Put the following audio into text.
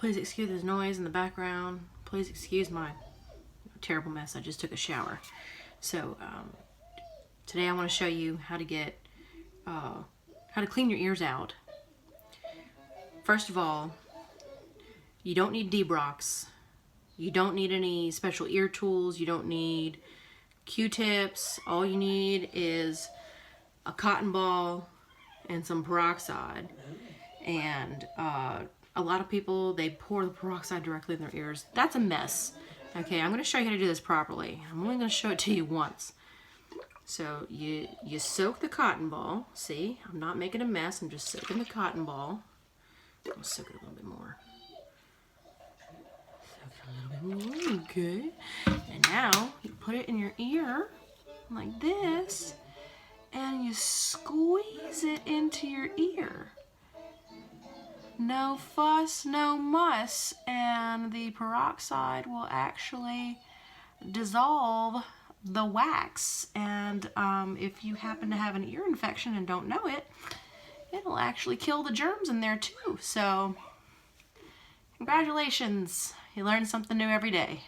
Please excuse the noise in the background. Please excuse my terrible mess. I just took a shower. So today I want to show you how to get how to clean your ears out. First of all, you don't need D-Brox. You don't need any special ear tools. You don't need Q-tips. All you need is a cotton ball and some peroxide. And a lot of people, they pour the peroxide directly in their ears. That's a mess. Okay, I'm going to show you how to do this properly. I'm only going to show it to you once. So you soak the cotton ball. See, I'm not making a mess. I'm just soaking the cotton ball. I'll soak it a little bit more. Soak it a little bit more. Okay. And now you put it in your ear like this, and you squeeze it into your ear. No fuss, no muss, and the peroxide will actually dissolve the wax. And if you happen to have an ear infection and don't know it, it'll actually kill the germs in there too. So, congratulations, you learn something new every day.